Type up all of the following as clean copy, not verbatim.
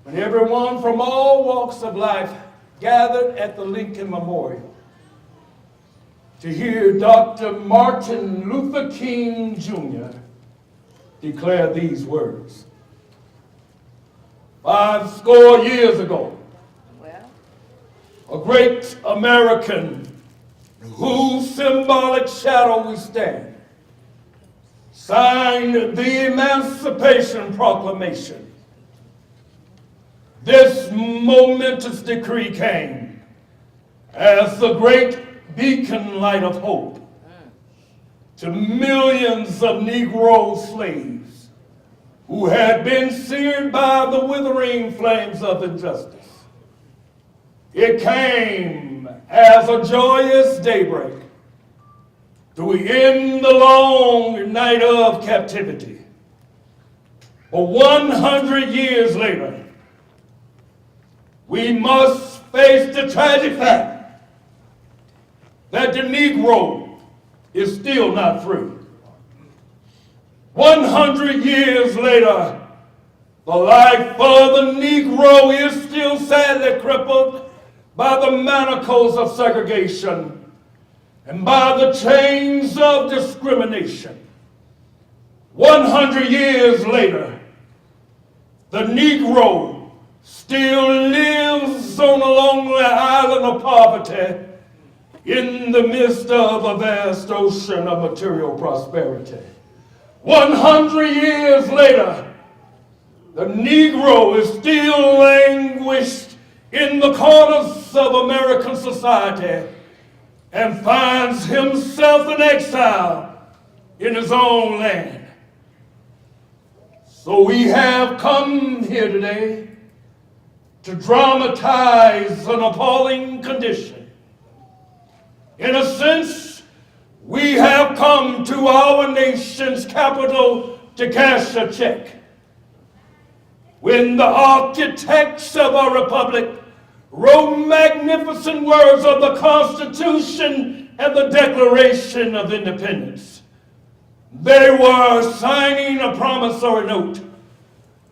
when everyone from all walks of life gathered at the Lincoln Memorial to hear Dr. Martin Luther King Jr. declare these words. 50 years ago, a great American in whose symbolic shadow we stand signed the Emancipation Proclamation. This momentous decree came as the great beacon light of hope to millions of Negro slaves who had been seared by the withering flames of injustice. It came as a joyous daybreak to end the long night of captivity. But 100 years later, we must face the tragic fact that the Negro is still not free. 100 years later, the life of the Negro is still sadly crippled by the manacles of segregation and by the chains of discrimination. 100 years later, the Negro still lives on a lonely island of poverty in the midst of a vast ocean of material prosperity. 100 years later, the Negro is still languished in the corners of American society and finds himself in exile in his own land. So we have come here today to dramatize an appalling condition. In a sense, we have come to our nation's capital to cash a check. When the architects of our republic wrote magnificent words of the Constitution and the Declaration of Independence, they were signing a promissory note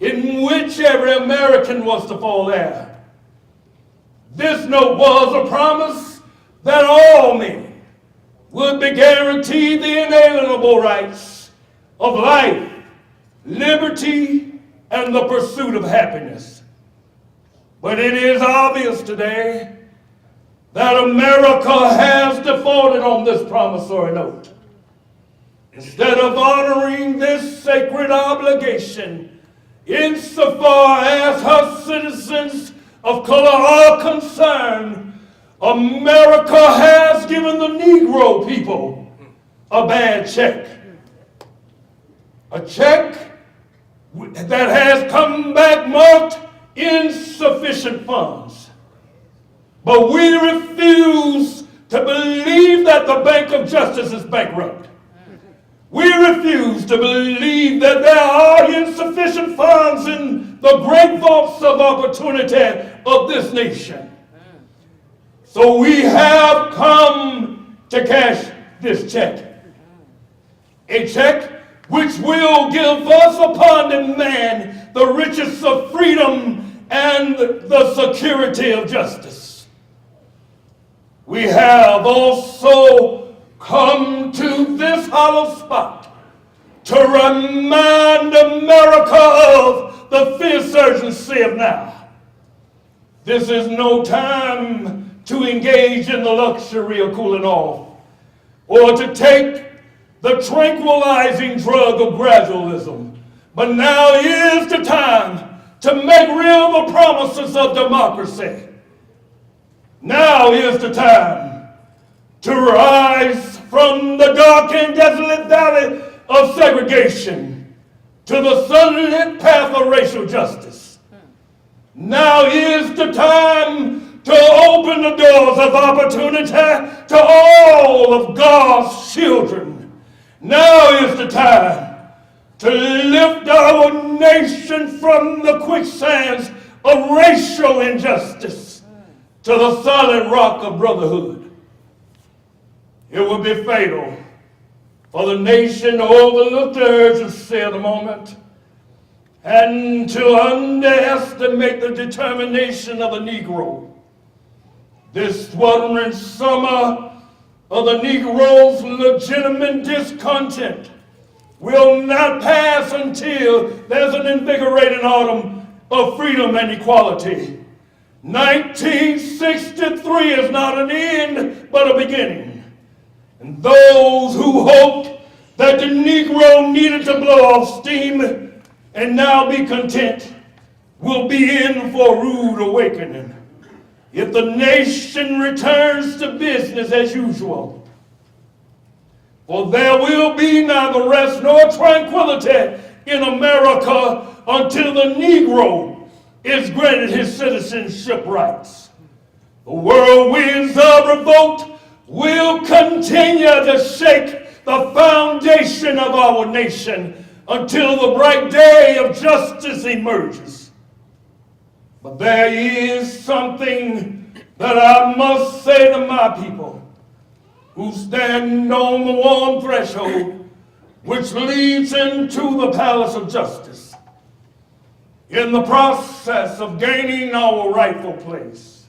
in which every American was to fall heir. This note was a promise that all men would be guaranteed the inalienable rights of life, liberty, and the pursuit of happiness. But it is obvious today that America has defaulted on this promissory note. Instead of honoring this sacred obligation, insofar as her citizens of color are concerned, America has given the Negro people a bad check. A check that has come back marked insufficient funds. But we refuse to believe that the Bank of Justice is bankrupt. We refuse to believe that there are insufficient funds in the great vaults of opportunity of this nation. So we have come to cash this check. A check which will give us upon demand the riches of freedom and the security of justice. We have also come to this hollow spot to remind America of the fierce urgency of now. This is no time to engage in the luxury of cooling off or to take the tranquilizing drug of gradualism. But now is the time to make real the promises of democracy. Now is the time to rise from the dark and desolate valley of segregation to the sunlit path of racial justice. Now is the time to open the doors of opportunity to all of God's children. Now is the time to lift our nation from the quicksands of racial injustice to the solid rock of brotherhood. It would be fatal for the nation to overlook the urgency of the moment and to underestimate the determination of the Negro. This sweltering summer of the Negro's legitimate discontent will not pass until there's an invigorating autumn of freedom and equality. 1963 is not an end, but a beginning. And those who hoped that the Negro needed to blow off steam and now be content will be in for a rude awakening if the nation returns to business as usual. For there will be neither rest nor tranquility in America until the Negro is granted his citizenship rights. The whirlwinds of revolt will continue to shake the foundation of our nation until the bright day of justice emerges. But there is something that I must say to my people who stand on the warm threshold which leads into the palace of justice. In the process of gaining our rightful place,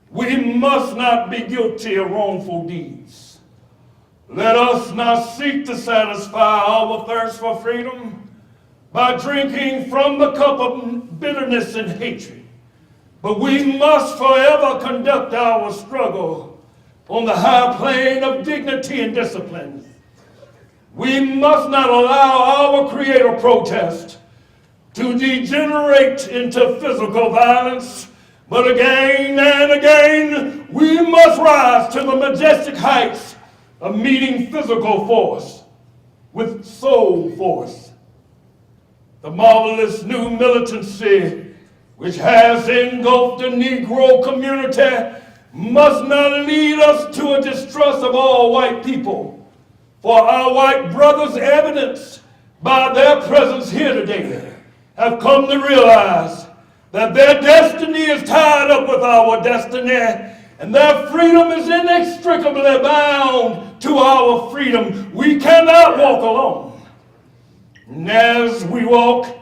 we must not be guilty of wrongful deeds. Let us not seek to satisfy our thirst for freedom by drinking from the cup of bitterness and hatred, but we must forever conduct our struggle on the high plane of dignity and discipline. We must not allow our creative protest to degenerate into physical violence, but again and again, we must rise to the majestic heights of meeting physical force with soul force. The marvelous new militancy which has engulfed the Negro community must not lead us to a distrust of all white people, for our white brothers, evidenced by their presence here today, have come to realize that their destiny is tied up with our destiny, and their freedom is inextricably bound to our freedom. We cannot walk alone. And as we walk,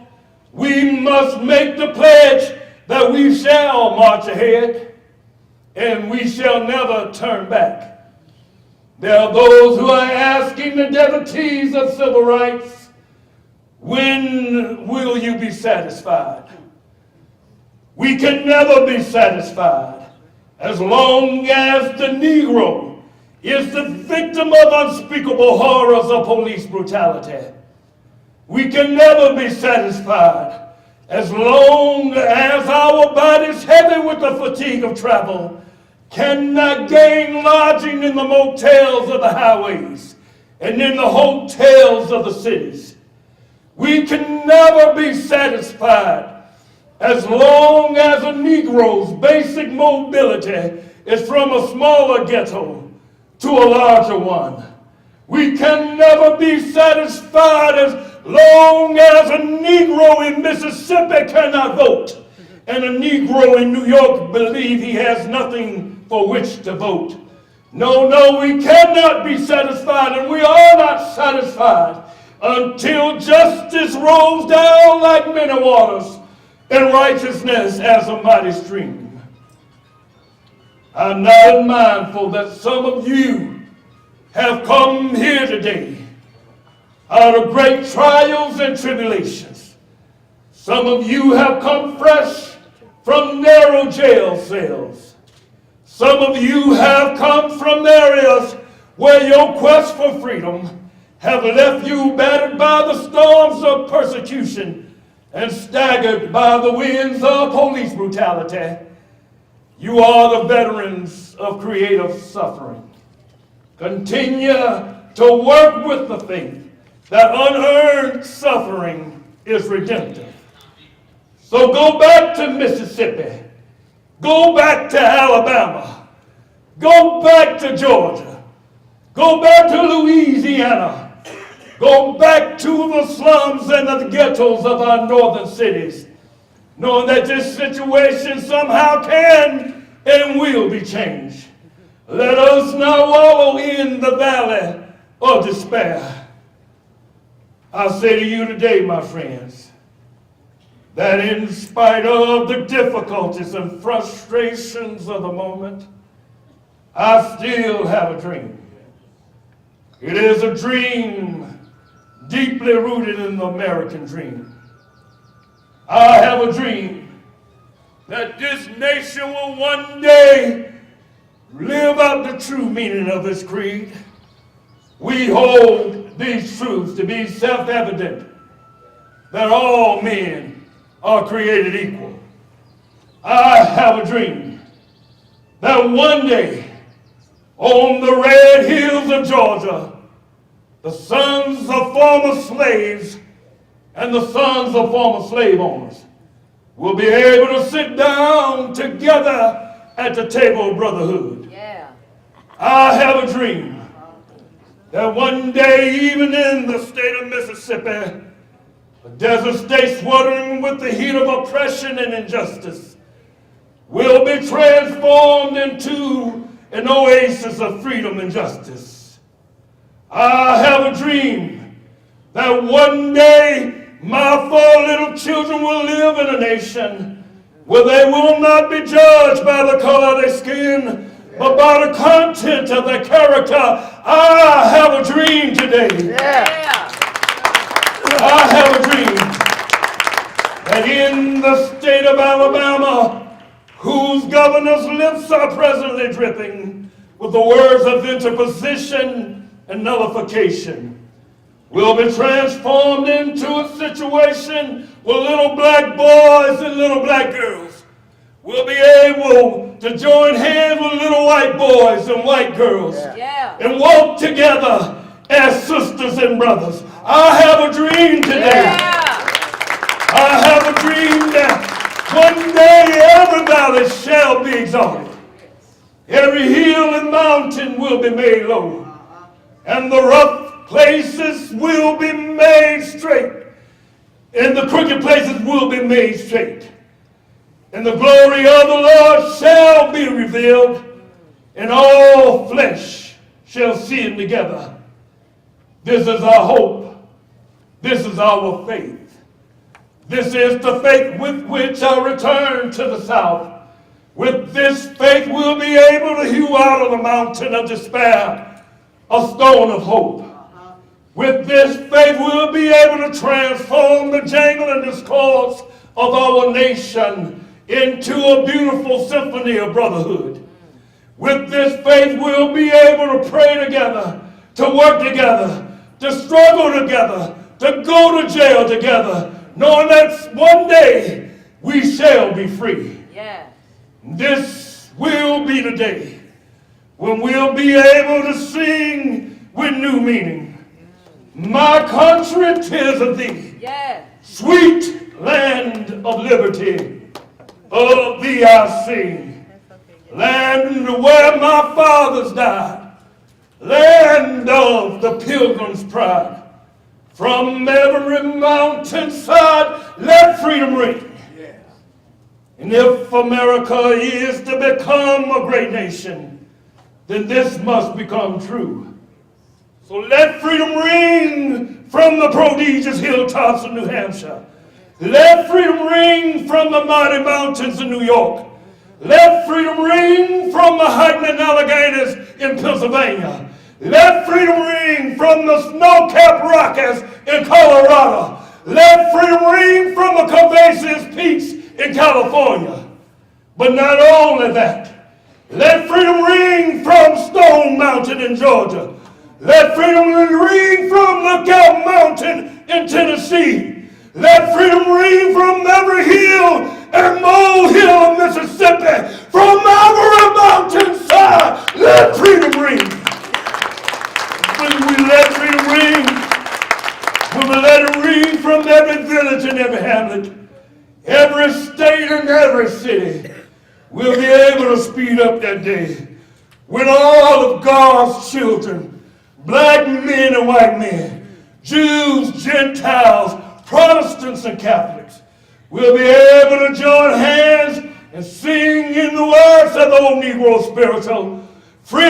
we must make the pledge that we shall march ahead, and we shall never turn back. There are those who are asking the devotees of civil rights, when will you be satisfied? We can never be satisfied as long as the Negro is the victim of unspeakable horrors of police brutality. We can never be satisfied as long as our bodies, heavy with the fatigue of travel, cannot gain lodging in the motels of the highways and in the hotels of the cities. We can never be satisfied as long as a Negro's basic mobility is from a smaller ghetto to a larger one. We can never be satisfied as long as a Negro in Mississippi cannot vote and a Negro in New York believes he has nothing for which to vote. No, we cannot be satisfied, and we are not satisfied until justice rolls down like many waters and righteousness as a mighty stream. I'm not mindful that some of you have come here today out of great trials and tribulations. Some of you have come fresh from narrow jail cells. Some of you have come from areas where your quest for freedom have left you battered by the storms of persecution and staggered by the winds of police brutality. You are the veterans of creative suffering. Continue to work with the faith that unearned suffering is redemptive. So go back to Mississippi. Go back to Alabama. Go back to Georgia. Go back to Louisiana. Go back to the slums and the ghettos of our northern cities, knowing that this situation somehow can and will be changed. Let us not wallow in the valley of despair. I say to you today, my friends, that in spite of the difficulties and frustrations of the moment, I still have a dream. It is a dream deeply rooted in the American dream. I have a dream that this nation will one day live out the true meaning of its creed. We hold these truths to be self-evident, that all men are created equal. I have a dream that one day on the red hills of Georgia, the sons of former slaves and the sons of former slave owners will be able to sit down together at the table of brotherhood. Yeah. I have a dream that one day, even in the state of Mississippi, a desert state sweltering with the heat of oppression and injustice, will be transformed into an oasis of freedom and justice. I have a dream that one day my 4 little children will live in a nation where they will not be judged by the color of their skin, but by the content of their character. I have a dream today. Yeah. I have a dream that in the state of Alabama, whose governor's lips are presently dripping with the words of interposition and nullification, will be transformed into a situation where little black boys and little black girls will be able to join hands with little white boys and white girls and walk together as sisters and brothers. I have a dream today. I have a dream that one day every valley shall be exalted. Every hill and mountain will be made low. And the rough places will be made straight. And the crooked places will be made straight. And the glory of the Lord shall be revealed. And all flesh shall see it together. This is our hope. This is our faith. This is the faith with which I return to the South. With this faith we'll be able to hew out of the mountain of despair a stone of hope. With this faith we'll be able to transform the jangle and discords of our nation into a beautiful symphony of brotherhood. With this faith we'll be able to pray together, to work together, to struggle together, to go to jail together, knowing that one day we shall be free. Yeah. This will be the day when we'll be able to sing with new meaning. My country, 'tis of thee. Yeah. Sweet land of liberty, of thee I sing. Land where my fathers died, land of the pilgrim's pride. From every mountainside, let freedom ring. Yes. And if America is to become a great nation, then this must become true. So let freedom ring from the prodigious hilltops of New Hampshire. Let freedom ring from the mighty mountains of New York. Let freedom ring from the Highland Alleghanies in Pennsylvania. Let freedom ring from the snow-capped Rockies in Colorado. Let freedom ring from the Caucasus Peaks in California. But not only that, let freedom ring from Stone Mountain in Georgia. Let freedom ring from Lookout Mountain in Tennessee. Let freedom ring from every hill and molehill of Mississippi. From every mountainside, let freedom ring. When we let freedom ring, when we let it ring from every village and every hamlet, every state and every city, we'll be able to speed up that day when all of God's children, black men and white men, Jews, Gentiles, Protestants and Catholics, will be able to join hands and sing in the words of the old Negro spiritual, free